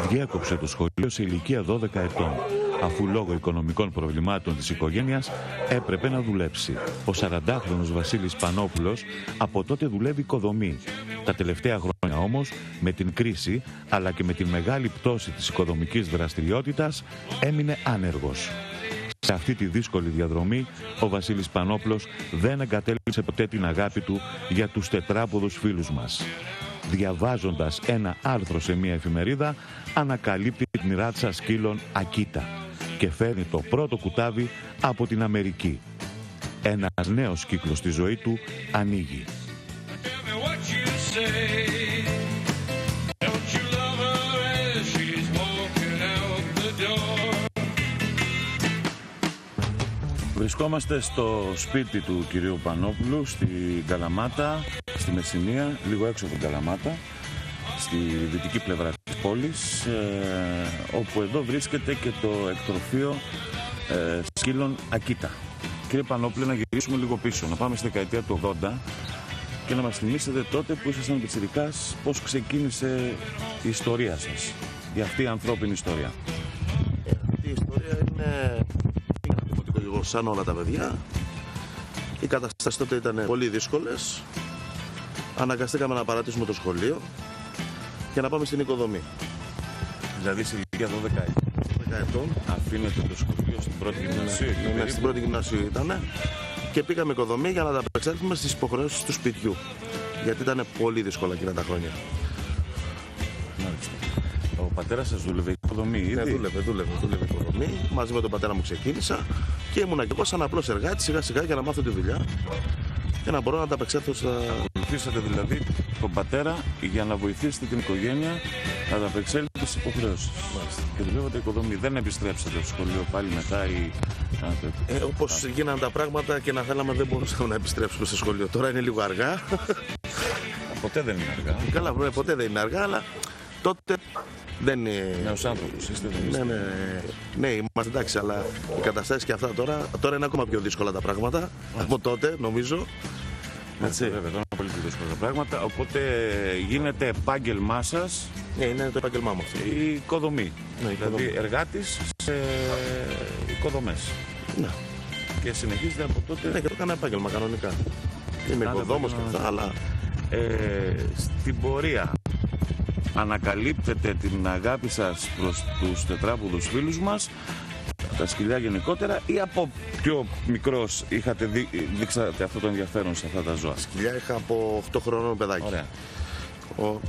διέκοψε το σχολείο σε ηλικία 12 ετών, αφού λόγω οικονομικών προβλημάτων της οικογένειας έπρεπε να δουλέψει. Ο 40χρονος Βασίλης Πανόπουλος από τότε δουλεύει οικοδομή. Τα τελευταία χρόνια όμως, με την κρίση αλλά και με την μεγάλη πτώση της οικοδομικής δραστηριότητας, έμεινε άνεργος. Σε αυτή τη δύσκολη διαδρομή, ο Βασίλης Πανόπουλος δεν εγκατέλειψε ποτέ την αγάπη του για τους τετράποδους φίλους μας. Διαβάζοντας ένα άρθρο σε μια εφημερίδα, ανακαλύπτει την ράτσα σκύλων Ακίτα και φέρνει το πρώτο κουτάβι από την Αμερική. Ένας νέος κύκλος στη ζωή του ανοίγει. Βρισκόμαστε στο σπίτι του κυρίου Πανόπουλου στην Καλαμάτα, στη Μεσσηνία, λίγο έξω από την Καλαμάτα, στη δυτική πλευρά της πόλης, όπου εδώ βρίσκεται και το εκτροφείο σκύλων Ακίτα. Κύριε Πανόπουλε, να γυρίσουμε λίγο πίσω, να πάμε στη δεκαετία του 80 και να μας θυμίσετε τότε που ήσασταν πιτσιρικάς, πώς ξεκίνησε η ιστορία σας, για αυτή η ανθρώπινη ιστορία. Αυτή η ιστορία είναι σαν όλα τα παιδιά. Οι καταστάσεις τότε ήταν πολύ δύσκολες. Αναγκαστήκαμε να παρατήσουμε το σχολείο και να πάμε στην οικοδομή. Δηλαδή σε ηλικία 12 ετών. Αφήνετε το σχολείο στην πρώτη γυμνασίου. Ναι, στην πρώτη γυμνασίου ήταν. Και πήγαμε οικοδομή για να ανταπεξέλθουμε στις υποχρεώσεις του σπιτιού. Γιατί ήταν πολύ δύσκολα εκείνα τα χρόνια. Μάλιστα. Ο πατέρας σας δούλευε οικοδομή ήδη? Ναι, δούλευε οικοδομή. Μαζί με τον πατέρα μου ξεκίνησα και ήμουνα και εγώ σαν απλός εργάτης σιγά σιγά για να μάθω τη δουλειά και να μπορώ να ανταπεξέλθω στα... Βοηθήσατε δηλαδή τον πατέρα για να βοηθήσετε την οικογένεια να ανταπεξέλθει στις υποχρεώσεις. Και δουλεύατε οικοδομή. Δεν επιστρέψατε στο σχολείο πάλι μετά ή... όπως γίνανε τα πράγματα και να θέλαμε δεν μπορούσαμε να επιστρέψουμε στο σχολείο. Τώρα είναι λίγο αργά. Ποτέ δεν είναι αργά. Καλά, ποτέ δεν είναι αργά, αλλά τότε δεν είναι... Νέος άνθρωπος είστε, δεν είστε. Ναι, είμαστε εντάξει, αλλά οι καταστάσεις και αυτά τώρα είναι ακόμα πιο δύσκολα τα πράγματα από τότε, νομίζω. Έτσι. Βέβαια, τώρα είναι πολύ πιο δύσκολα τα πράγματα, οπότε γίνεται επάγγελμά σας. Ναι, είναι το επάγγελμά μου αυτό. Η οικοδομή. Ναι, δηλαδή εργάτης σε οικοδομές. Ναι. Και συνεχίζετε από τότε... Ναι, και το έκανα επάγγελμα κανονικά. Είμαι οικοδόμος και αυτά, αλλά... Στην πορεία ανακαλύπτετε την αγάπη σας προς τους τετράποδους φίλους μας, τα σκυλιά γενικότερα, ή από πιο μικρός δείξατε αυτό το ενδιαφέρον σε αυτά τα ζώα? Σκυλιά είχα από 8 χρονών παιδάκι. Ωραία.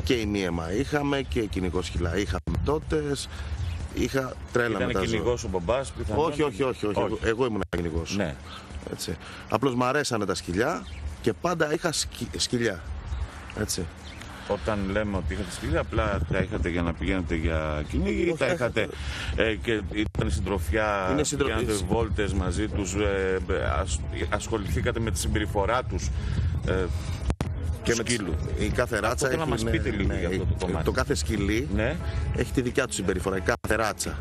Και η μίαιμα είχαμε και κυνηγό σκυλά είχαμε τότε. Είχα τρέλα με τα ζώα. Ήταν κυνηγός ο μπαμπάς? Όχι. Εγώ ήμουν κυνηγός. Ναι. Έτσι. Απλώς μου αρέσανε τα σκυλιά και πάντα είχα σκυλιά. Έτσι. Όταν λέμε ότι είχατε σκυλιά, απλά τα είχατε για να πηγαίνετε για κυνήγι ή τα είχατε και ήταν συντροφιά, κάνατε βόλτες μαζί τους, ασχοληθήκατε με τη συμπεριφορά τους και με σκύλου? Η κάθε ράτσα έχει... να μας πείτε λίγο για αυτό το κομμάτι. Το κάθε σκυλί έχει τη δικιά του συμπεριφορά, η κάθε ράτσα.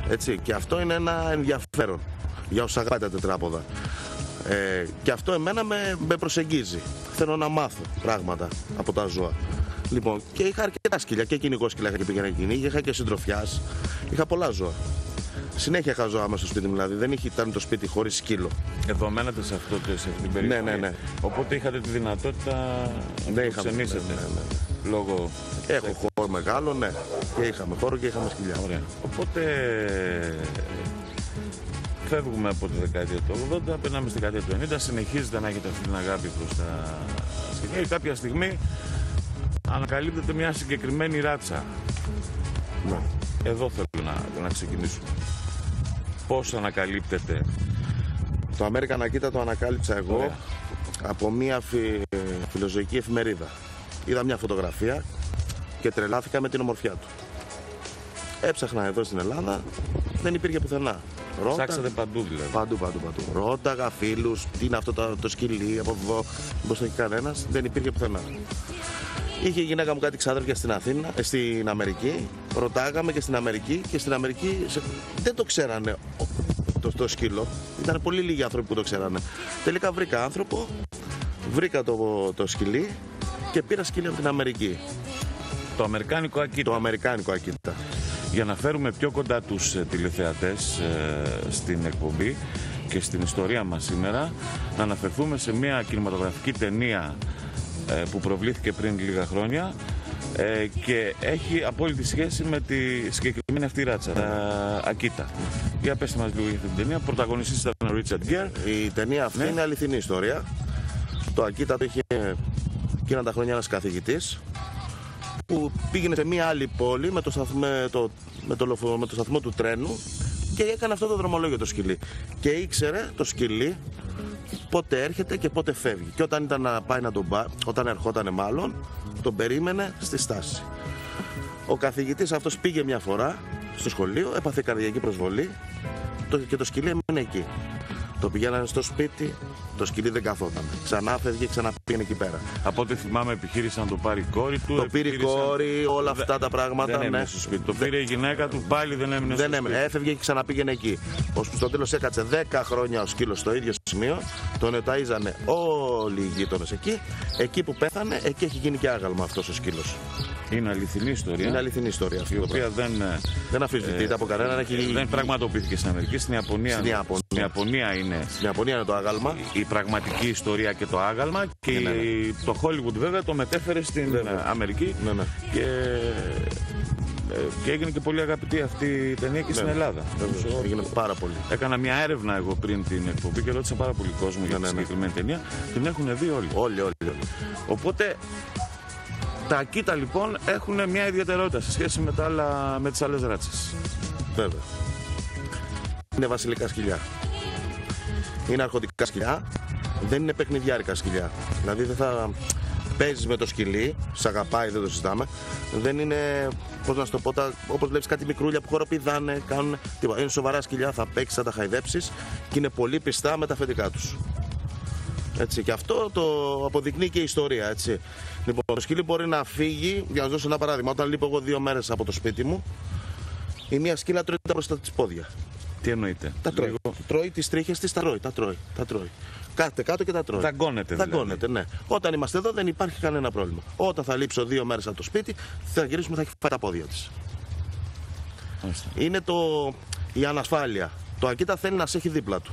Έτσι. Και αυτό είναι ένα ενδιαφέρον για όσους αγαπάνε τα τετράποδα. Και αυτό εμένα με προσεγγίζει. Θέλω να μάθω πράγματα από τα ζώα. Λοιπόν, και είχα αρκετά σκυλιά και κυνηγό σκυλιά είχα και πήγαινα κυνήγι, είχα και συντροφιάς, είχα πολλά ζώα. Συνέχεια είχα ζώα μέσα στο σπίτι μου, δηλαδή δεν ήταν το σπίτι χωρίς σκύλο. Εδώ μένατε σε αυτή την περιοχή? Ναι. Οπότε είχατε τη δυνατότητα να ξενήσετε. Ναι. Λόγω... Έχω χώρο μεγάλο, ναι. Και είχαμε χώρο και είχαμε σκυλιά. Ωραία. Οπότε... Φεύγουμε από τη δεκαετία του 80, περνάμε στη δεκαετία του 90, συνεχίζετε να έχετε αυτή την αγάπη προς τα σκυλιά και κάποια στιγμή ανακαλύπτεται μια συγκεκριμένη ράτσα. Ναι. Εδώ θέλω να ξεκινήσουμε. Πώς ανακαλύπτεται? Το American Akita το ανακάλυψα εγώ από μια φιλοζωική εφημερίδα. Είδα μια φωτογραφία και τρελάθηκα με την ομορφιά του. Έψαχνα εδώ στην Ελλάδα, δεν υπήρχε πουθενά. Ψάξατε παντού δηλαδή? Παντού. Ρώταγα φίλους, τι είναι αυτό το σκυλί, από εδώ, μήπως το έχει κανένας, δεν υπήρχε πουθενά. Είχε η γυναίκα μου κάτι ξάδερφια στην Αθήνα, στην Αμερική, ρωτάγαμε και στην Αμερική δεν το ξέρανε το σκύλο, ήταν πολύ λίγοι άνθρωποι που το ξέρανε. Τελικά βρήκα άνθρωπο, βρήκα το σκυλί και πήρα σκύλι από την Αμερική. Το αμερικάνικο Ακίτα. Το αμερικάνικο Ακίτα. Για να φέρουμε πιο κοντά τους τηλεθεατές στην εκπομπή και στην ιστορία μας σήμερα, να αναφερθούμε σε μια κινηματογραφική ταινία που προβλήθηκε πριν λίγα χρόνια και έχει απόλυτη σχέση με τη συγκεκριμένη αυτή ράτσα, Ακίτα. Για πέστε μας λίγο για την ταινία. Πρωταγωνιστής ήταν ο Ρίτσαρντ Γκέρ. Η ταινία αυτή είναι αληθινή ιστορία. Το Ακίτα το είχε εκείνα τα χρόνια ένας καθηγητής που πήγαινε σε μια άλλη πόλη με το σταθμό του τρένου και έκανε αυτό το δρομολόγιο το σκυλί. Και ήξερε το σκυλί πότε έρχεται και πότε φεύγει. Και όταν ήταν να πάει να τον πάρει, όταν ερχότανε μάλλον, τον περίμενε στη στάση. Ο καθηγητής αυτός πήγε μια φορά στο σχολείο, έπαθε καρδιακή προσβολή και το σκυλί έμενε εκεί. Το πηγαίνανε στο σπίτι, το σκυλί δεν καθόταν. Ξανά φεύγε, ξανά πήγαινε εκεί πέρα. Από ό,τι θυμάμαι, επιχείρησαν να το πάρει η κόρη του. Το πήρε η κόρη, όλα αυτά τα πράγματα. Δεν έμεινε στο σπίτι. Το πήρε η γυναίκα του, πάλι δεν έμεινε στο σπίτι. Έφευγε και ξαναπήγαινε εκεί. Ώσπου στο τέλος έκατσε 10 χρόνια ο σκύλος στο ίδιο σημείο. Τον εταΐζανε όλοι οι γείτονες εκεί. Εκεί που πέθανε, εκεί έχει γίνει και άγαλμα αυτός ο σκύλος. Είναι αληθινή ιστορία. Είναι αληθινή ιστορία αυτή. Η οποία δεν αφισβητείται από κανέναν. Δεν πραγματοποιήθηκε στην Αμερική. Στην Ιαπωνία είναι το άγαλμα. Η πραγματική ιστορία και το άγαλμα. Και το Hollywood βέβαια το μετέφερε στην Αμερική. Και έγινε και πολύ αγαπητή αυτή η ταινία και στην Ελλάδα. Έγινε πάρα πολύ. Έκανα μια έρευνα εγώ πριν την εκπομπή και ρώτησα πάρα πολύ κόσμο για τη συγκεκριμένη ταινία. Την έχουν δει όλοι. Όλοι. Οπότε τα Ακίτα λοιπόν έχουν μια ιδιαιτερότητα σε σχέση με τις άλλες ράτσες. Βέβαια. Είναι βασιλικά σκυλιά. Είναι αρχοντικά σκυλιά. Δεν είναι παιχνιδιάρικα σκυλιά. Δηλαδή δεν θα παίζεις με το σκυλί, σ' αγαπάει, δεν το συζητάμε. Δεν είναι, πώς να σου το πω, όπως βλέπεις κάτι μικρούλια που χοροπηδάνε, κάνουν τίποτα. Είναι σοβαρά σκυλιά, θα παίξεις, θα τα χαϊδέψεις και είναι πολύ πιστά με τα αφεντικά τους. Έτσι, και αυτό το αποδεικνύει και η ιστορία. Έτσι. Λοιπόν, το σκυλί μπορεί να φύγει, για να σας δώσω ένα παράδειγμα. Όταν λείπω εγώ 2 μέρες από το σπίτι μου, η μία σκύλα τρώει τα μπροστά της πόδια. Τι εννοείται? Τα τρώει. Τρώει τις τρίχες της, τα τρώει. Κάθεται κάτω και τα τρώει. Δαγκώνεται. Ναι. Όταν είμαστε εδώ δεν υπάρχει κανένα πρόβλημα. Όταν θα λείψω 2 μέρες από το σπίτι, θα γυρίσουμε, θα έχει φάει τα πόδια της. Είναι η ανασφάλεια. Το Ακίτα θέλει να σε έχει δίπλα του.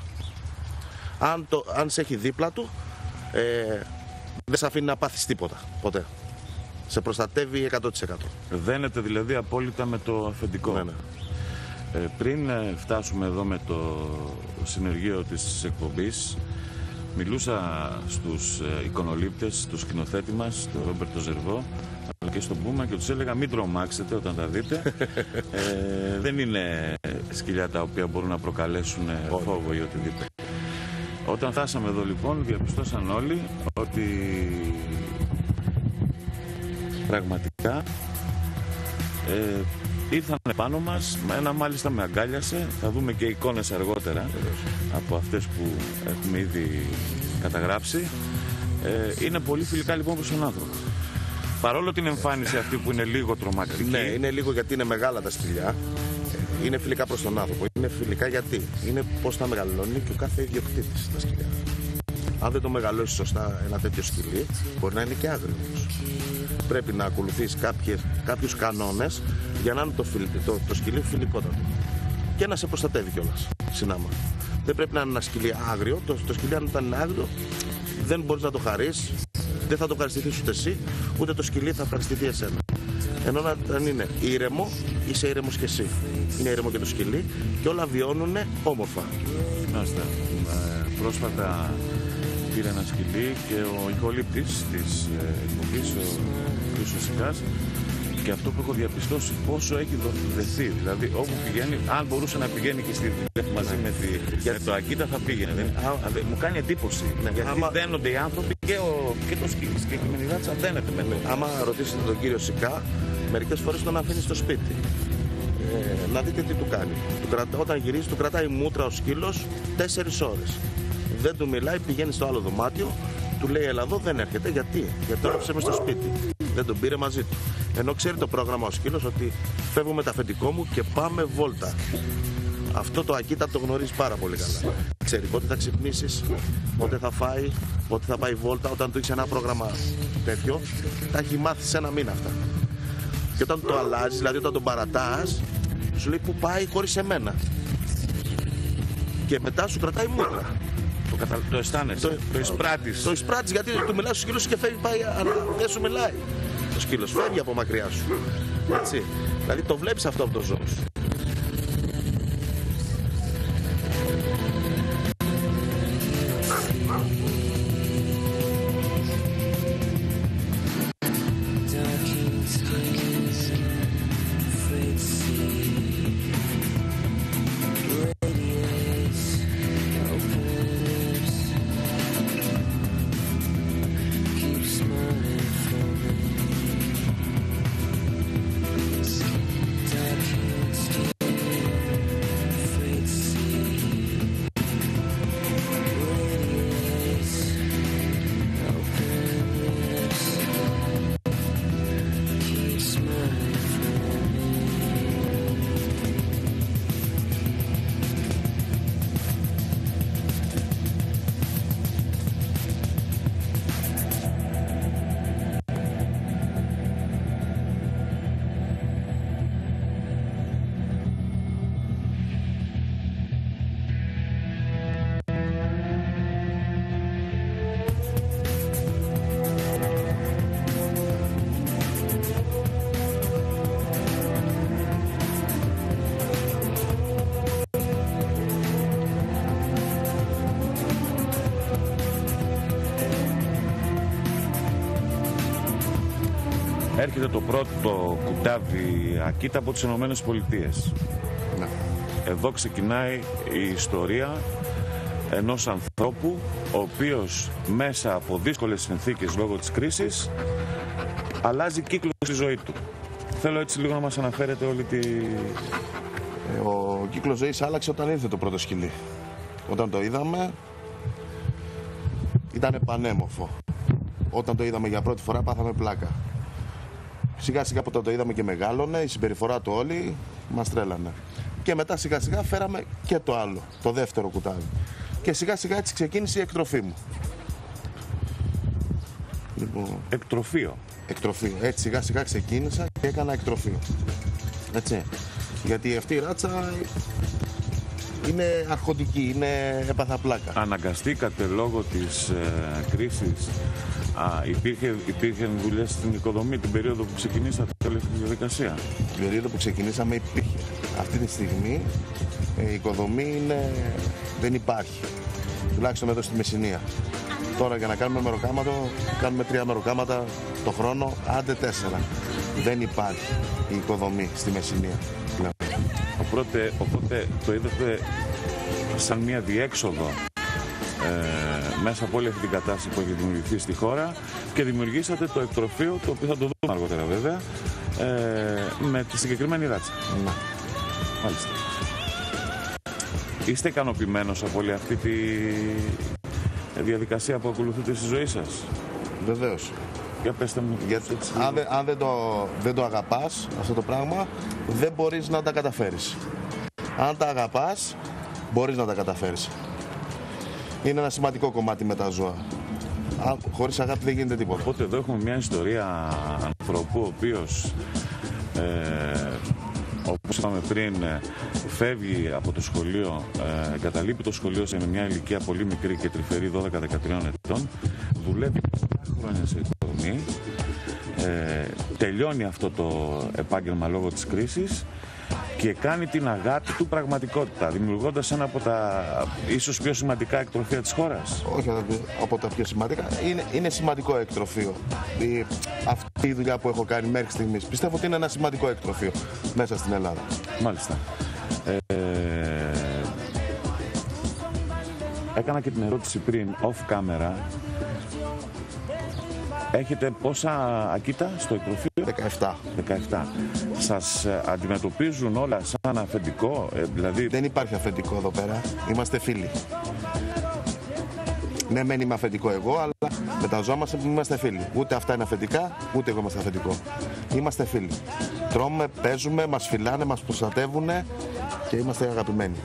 Αν σε έχει δίπλα του, δεν σε αφήνει να πάθεις τίποτα. Ποτέ. Σε προστατεύει 100%. Δένεται δηλαδή απόλυτα με το αφεντικό. Ναι. Πριν φτάσουμε εδώ με το συνεργείο της εκπομπής, μιλούσα στους εικονολήπτες, στους σκηνοθέτη μας, τον Ρόμπερτο Ζερβό, αλλά και στον Μπούμα, και τους έλεγα μην τρομάξετε όταν τα δείτε. Δεν είναι σκυλιά τα οποία μπορούν να προκαλέσουν φόβο ή οτιδήποτε. Όταν φτάσαμε εδώ λοιπόν, διαπιστώσαν όλοι ότι πραγματικά ήρθαν πάνω μας, ένα μάλιστα με αγκάλιασε, θα δούμε και εικόνες αργότερα από αυτές που έχουμε ήδη καταγράψει. Είναι πολύ φιλικά λοιπόν προς τον άνθρωπο. Παρόλο την εμφάνιση αυτή που είναι λίγο τρομακτική. Ναι, είναι λίγο γιατί είναι μεγάλα τα σκυλιά. Είναι φιλικά προς τον άνθρωπο. Είναι φιλικά γιατί είναι πώς τα μεγαλώνει και ο κάθε ιδιοκτήτης τα σκυλιά. Αν δεν το μεγαλώσει σωστά ένα τέτοιο σκυλί, μπορεί να είναι και άγριο. Πρέπει να ακολουθείς κάποιους κανόνες για να είναι το σκυλί φιλικότατο και να σε προστατεύει κιόλας συνάμα. Δεν πρέπει να είναι ένα σκυλί άγριο. Το σκυλί, αν ήταν άγριο, δεν μπορείς να το χαρείς, δεν θα το ευχαριστηθείς ούτε εσύ, ούτε το σκυλί θα ευχαριστηθεί εσένα. Ενώ αν είναι ήρεμο, είσαι ήρεμος και εσύ. Είναι ήρεμο και το σκυλί και όλα βιώνουν όμορφα. Πρόσφατα πήρε ένα σκυλί και ο ηχολήπτης της εκπομπής, ο κ. Σικάς, και αυτό που έχω διαπιστώσει πόσο έχει δεθεί. Δηλαδή όπου πηγαίνει, αν μπορούσε να πηγαίνει και στη δουλειά μαζί με το Ακίτα θα πήγαινε. Μου κάνει εντύπωση. Γιατί δένονται οι άνθρωποι και το σκυλί. Και η μενιδάτσα δένεται με το. Άμα ρωτήσετε τον κύριο Σικά, μερικές φορές τον αφήνει στο σπίτι. Να δείτε τι του κάνει. Όταν γυρίζει, του κρατάει μούτρα ο σκύλος 4 ώρες. Δεν του μιλάει, πηγαίνει στο άλλο δωμάτιο, του λέει έλα εδώ, δεν έρχεται. Γιατί το άφησε μες στο σπίτι. Δεν τον πήρε μαζί του. Ενώ ξέρει το πρόγραμμα ο σκύλος ότι φεύγω με το αφεντικό μου και πάμε βόλτα. Αυτό το Ακίτα το γνωρίζει πάρα πολύ καλά. Ξέρει πότε θα ξυπνήσεις, πότε θα φάει, πότε θα πάει βόλτα. Όταν του έχεις ένα πρόγραμμα τέτοιο, τα έχει μάθει σε 1 μήνα αυτά. Και όταν το αλλάζει, δηλαδή όταν τον παρατάς, Σου λέει που πάει χωρίς εμένα. Και μετά σου κρατάει μούτρα. Το αισθάνεσαι, το εισπράττεις. Το εισπράττεις γιατί του μιλάς στο σκύλο σου και φεύγει, πάει, δεν σου μιλάει. Το σκύλο φεύγει από μακριά σου. Έτσι. Δηλαδή το βλέπεις αυτό από το ζώο σου. Έρχεται το πρώτο κουτάβι ακίτα από τις Ηνωμένες Πολιτείες. Ναι. Εδώ ξεκινάει η ιστορία ενός ανθρώπου ο οποίος μέσα από δύσκολες συνθήκες λόγω της κρίσης αλλάζει κύκλο στη ζωή του. Θέλω έτσι λίγο να μας αναφέρετε όλη τη... Ο κύκλος ζωής άλλαξε όταν ήρθε το πρώτο σκυλί. Όταν το είδαμε ήταν πανέμορφο. Όταν το είδαμε για πρώτη φορά πάθαμε πλάκα. Σιγά σιγά που το είδαμε και μεγάλωνε, η συμπεριφορά του όλη μας τρέλανε. Και μετά σιγά σιγά φέραμε και το άλλο, το δεύτερο κουτάβι. Και σιγά σιγά έτσι ξεκίνησε η εκτροφή μου. Λοιπόν, Εκτροφείο. Εκτροφείο. Έτσι σιγά σιγά ξεκίνησα και έκανα εκτροφείο. Έτσι. Γιατί αυτή η ράτσα είναι αρχοντική, είναι έπαθα πλάκα. Αναγκαστήκατε λόγω της κρίσης, υπήρχαν δουλειές στην οικοδομή την περίοδο που ξεκινήσατε όλη αυτή τη διαδικασία? Την περίοδο που ξεκινήσαμε υπήρχε. Αυτή τη στιγμή η οικοδομή δεν υπάρχει. Τουλάχιστον εδώ στη Μεσσηνία. Τώρα για να κάνουμε μεροκάματο, κάνουμε 3 μεροκάματα το χρόνο, άντε 4. Δεν υπάρχει η οικοδομή στη Μεσσηνία. Οπότε το είδατε σαν μια διέξοδο μέσα από όλη αυτή την κατάσταση που έχει δημιουργηθεί στη χώρα και δημιουργήσατε το εκτροφείο, το οποίο θα το δούμε αργότερα βέβαια, με τη συγκεκριμένη ράτσα. Ναι. Μάλιστα. Είστε ικανοποιημένος από όλη αυτή τη διαδικασία που ακολουθείτε στη ζωή σας? Βεβαίως. Για πέστε μου. Γιατί αν δεν το αγαπάς αυτό το πράγμα, δεν μπορείς να τα καταφέρεις. Αν τα αγαπάς, μπορείς να τα καταφέρεις. Είναι ένα σημαντικό κομμάτι με τα ζώα. Χωρίς αγάπη δεν γίνεται τίποτα. Οπότε εδώ έχουμε μια ιστορία ανθρώπου ο οποίος, όπως είπαμε πριν, φεύγει από το σχολείο, εγκαταλείπει το σχολείο σε μια ηλικία πολύ μικρή και τρυφερή, 12-13 ετών, δουλεύει 7 χρόνια σε οικοδομή, τελειώνει αυτό το επάγγελμα λόγω της κρίσης και κάνει την αγάπη του πραγματικότητα, δημιουργώντας ένα από τα ίσως πιο σημαντικά εκτροφεία της χώρας. Όχι από τα πιο σημαντικά, είναι σημαντικό εκτροφείο. Αυτή η δουλειά που έχω κάνει μέχρι στιγμής, πιστεύω ότι είναι ένα σημαντικό εκτροφείο μέσα στην Ελλάδα. Μάλιστα. Έκανα και την ερώτηση πριν, off camera. Έχετε πόσα ακίτα στο εκτροφείο? 17. Σας αντιμετωπίζουν όλα σαν αφεντικό, δηλαδή... Δεν υπάρχει αφεντικό εδώ πέρα, είμαστε φίλοι. Ναι, μεν είμαι αφεντικό εγώ, αλλά με τα ζώα μας είμαστε φίλοι. Ούτε αυτά είναι αφεντικά, ούτε εγώ είμαστε αφεντικό. Είμαστε φίλοι. Τρώμε, παίζουμε, μας φυλάνε, μας προστατεύουν και είμαστε αγαπημένοι.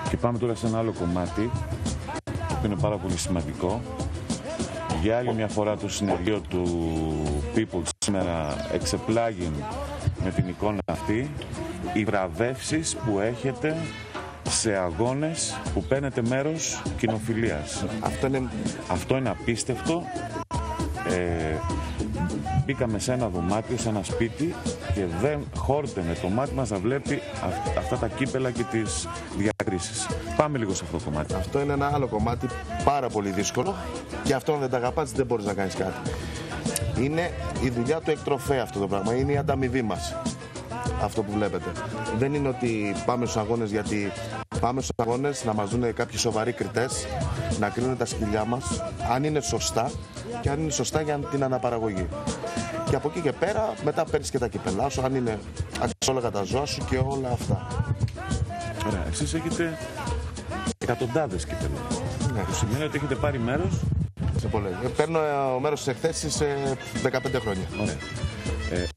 Και πάμε τώρα σε ένα άλλο κομμάτι, που είναι πάρα πολύ σημαντικό. Για άλλη μια φορά το συνεργείο του People σήμερα εξεπλάγει με την εικόνα αυτή οι βραβεύσεις που έχετε σε αγώνες που παίρνετε μέρος κοινοφιλίας. Αυτό είναι απίστευτο. Μπήκαμε σε ένα δωμάτιο, σε ένα σπίτι και δεν χόρτενε το μάτι μας να βλέπει αυτά τα κύπελα και τις διακρίσεις. Πάμε λίγο σε αυτό το κομμάτι. Αυτό είναι ένα άλλο κομμάτι πάρα πολύ δύσκολο και αυτό αν δεν τα αγαπάς δεν μπορείς να κάνεις κάτι. Είναι η δουλειά του εκτροφέα αυτό το πράγμα, είναι η ανταμοιβή μας. Αυτό που βλέπετε. Δεν είναι ότι πάμε στους αγώνες γιατί πάμε στους αγώνες να μας δουν κάποιοι σοβαροί κριτές, να κρίνουν τα σκυλιά μας, αν είναι σωστά και αν είναι σωστά για την αναπαραγωγή. Και από εκεί και πέρα μετά παίρνεις και τα κυπελά σου, αν είναι αξιόλογα τα ζώα σου και όλα αυτά. Ωραία, εσείς έχετε εκατοντάδες κυπελά. Ναι. Το σημαίνει ότι έχετε πάρει μέρος. Σε πολλές. Παίρνω μέρος στις εκθέσεις σε 15 χρόνια. Ωραία.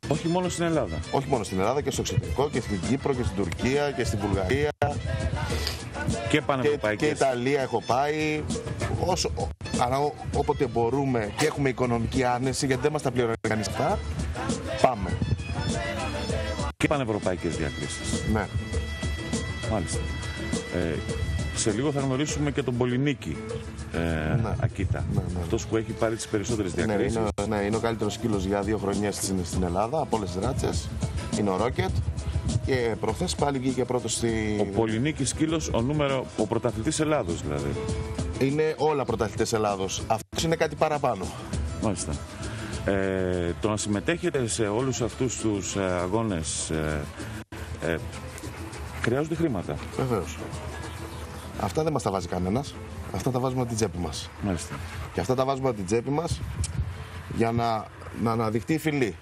Όχι μόνο στην Ελλάδα. Όχι μόνο στην Ελλάδα και στο εξωτερικό και στην Κύπρο και στην Τουρκία και στην Βουλγαρία. Και πανευρωπαϊκές. Και Ιταλία έχω πάει. Αλλά όποτε μπορούμε και έχουμε οικονομική άνεση, γιατί δεν μας τα πληρώνει κανείς αυτά, πάμε. Και πανευρωπαϊκές διακρίσεις. Ναι. Μάλιστα. Σε λίγο θα γνωρίσουμε και τον Πολυνίκη Ακίτα. Ναι. Αυτός που έχει πάρει τις περισσότερες διακρίσεις. Ναι, είναι ο καλύτερος σκύλος για 2 χρονιές στην Ελλάδα, από όλες τις ράτσες. Είναι ο Ρόκετ. Και προχθές πάλι βγήκε πρώτος στη... Ο Πολυνίκης σκύλος, ο πρωταθλητής Ελλάδος δηλαδή. Είναι όλα πρωταθλητές Ελλάδος. Αυτός είναι κάτι παραπάνω. Μάλιστα. Το να συμμετέχετε σε όλους αυτούς τους αγώνες χρειάζονται χρήματα. Βεβαίως. Αυτά δεν μας τα βάζει κανένας. Αυτά τα βάζουμε από την τσέπη μας. Μάλιστα. Και αυτά τα βάζουμε από την τσέπη μας για να αναδειχτεί η φυλή.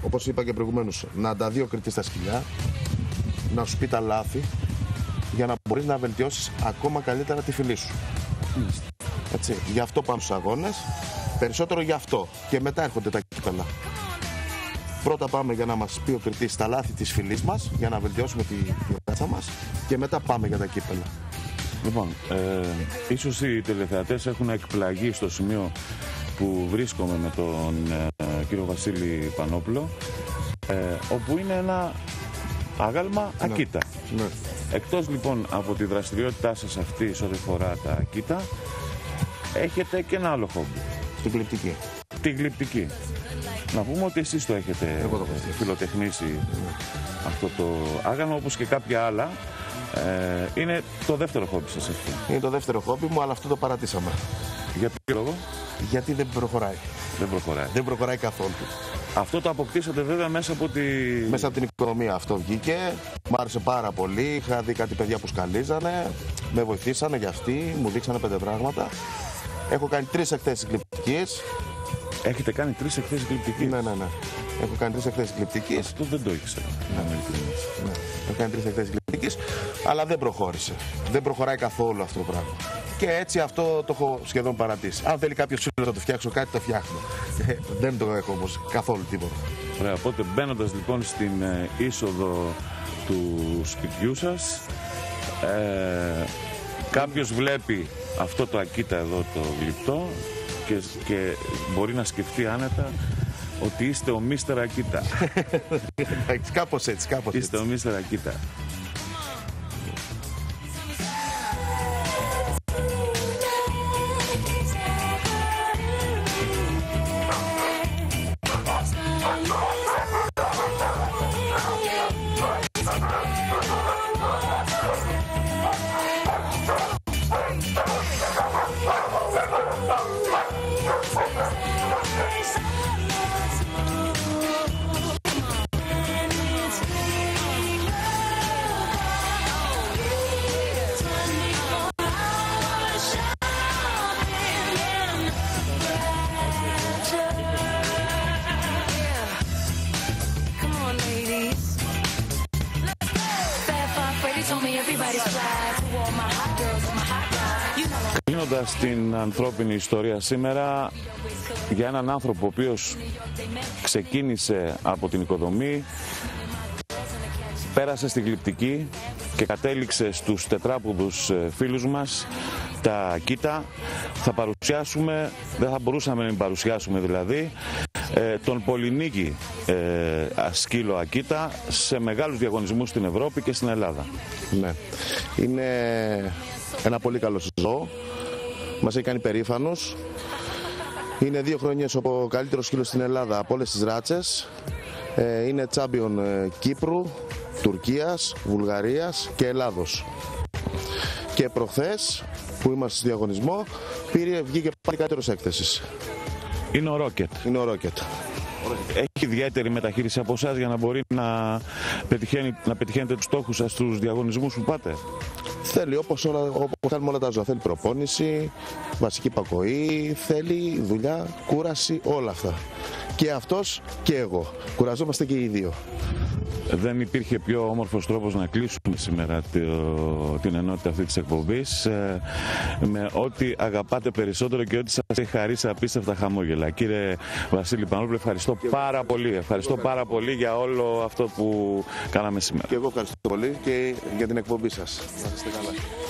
Όπως είπα και προηγουμένως, να τα δει ο κριτής στα σκυλιά, να σου πει τα λάθη, για να μπορείς να βελτιώσεις ακόμα καλύτερα τη φυλή σου. Έτσι, γι' αυτό πάμε στους αγώνες, περισσότερο γι' αυτό. Και μετά έρχονται τα κύπελα. Πρώτα πάμε για να μας πει ο κριτής τα λάθη της φυλής μας, για να βελτιώσουμε τη ράτσα μας και μετά πάμε για τα κύπελα. Λοιπόν, ίσως οι τηλεθεατές έχουν εκπλαγεί στο σημείο που βρίσκομαι με τον κύριο Βασίλη Πανόπουλο, όπου είναι ένα άγαλμα Ακίτα. Ναι. Εκτός λοιπόν από τη δραστηριότητά σας αυτή σε ό,τι φορά τα Ακίτα, έχετε και ένα άλλο χόμπι. Στην γλυπτική. Τη γλυπτική. Να πούμε ότι εσείς το έχετε φιλοτεχνήσει αυτό το άγαλμα, όπως και κάποια άλλα. Είναι το δεύτερο χόμπι σας αυτό. Είναι το δεύτερο χόμπι μου, αλλά αυτό το παρατήσαμε. Για ποιο λόγο? Γιατί δεν προχωράει. Δεν προχωράει. Δεν προχωράει καθόλου. Αυτό το αποκτήσατε βέβαια μέσα από Μέσα από την οικονομία αυτό βγήκε. Μ' άρεσε πάρα πολύ. Είχα δει κάτι παιδιά που σκαλίζανε. Με βοηθήσανε για αυτοί. Μου δείξανε 5 πράγματα. Έχω κάνει 3 εκθέσεις γλυπτικής. Έχετε κάνει 3 εκθέσεις γλυπτικής? Ναι. Έχω κάνει 3 εκθέσεις γλυπτικής. Αυτό δεν το ήξερα. Ναι. Έχω κάνει 3 εκθέσεις γλυπτικής. Αλλά δεν προχώρησε. Δεν προχωράει καθόλου αυτό το πράγμα. Και έτσι αυτό το έχω σχεδόν παρατήσει. Αν θέλει κάποιος φίλος να το φτιάξω κάτι, το φτιάχνω. Δεν το έχω όμως καθόλου τίποτα. Ωραία, οπότε μπαίνοντας λοιπόν στην είσοδο του σπιτιού σας, κάποιος βλέπει αυτό το Ακίτα εδώ το γλυπτό και μπορεί να σκεφτεί άνετα ότι είστε ο Μίστερ Ακίτα. Κάπως έτσι. Είστε ο Μίστερ Ακίτα. Κλείνοντας την ανθρώπινη ιστορία σήμερα για έναν άνθρωπο ο οποίος ξεκίνησε από την οικοδομή, πέρασε στη γλυπτική και κατέληξε στους τετράποδους φίλους μας, τα Ακίτα. Θα παρουσιάσουμε, δεν θα μπορούσαμε να μην παρουσιάσουμε δηλαδή, τον πολυνίκη σκύλο Ακίτα σε μεγάλους διαγωνισμούς στην Ευρώπη και στην Ελλάδα. Ναι, είναι ένα πολύ καλό ζώο, μας έχει κάνει περήφανος. Είναι 2 χρονιές ο καλύτερος σκύλος στην Ελλάδα από όλες τις ράτσες. Είναι τσάμπιον Κύπρου, Τουρκίας, Βουλγαρίας και Ελλάδος. Και προχθές που είμαστε στο διαγωνισμό βγήκε πάλι καλύτερος έκθεσης. Είναι ο Ρόκετ. Είναι ο Ρόκετ. Έχει ιδιαίτερη μεταχείριση από εσάς για να μπορεί να πετυχαίνετε τους στόχους σας στους διαγωνισμούς που πάτε? Θέλει όπως θέλουμε όλα τα ζώα. Θέλει προπόνηση, βασική υπακοή, θέλει δουλειά, κούραση, όλα αυτά. Και αυτός και εγώ. Κουραζόμαστε και οι δύο. Δεν υπήρχε πιο όμορφος τρόπος να κλείσουμε σήμερα την ενότητα αυτή της εκπομπής με ό,τι αγαπάτε περισσότερο και ό,τι σας έχει χαρίσει απίστευτα χαμόγελα. Κύριε Βασίλη Πανόπουλε, ευχαριστώ πάρα πολύ. Ευχαριστώ πάρα πολύ για όλο αυτό που κάναμε σήμερα. Και εγώ ευχαριστώ πολύ και για την εκπομπή σας. Να είστε καλά.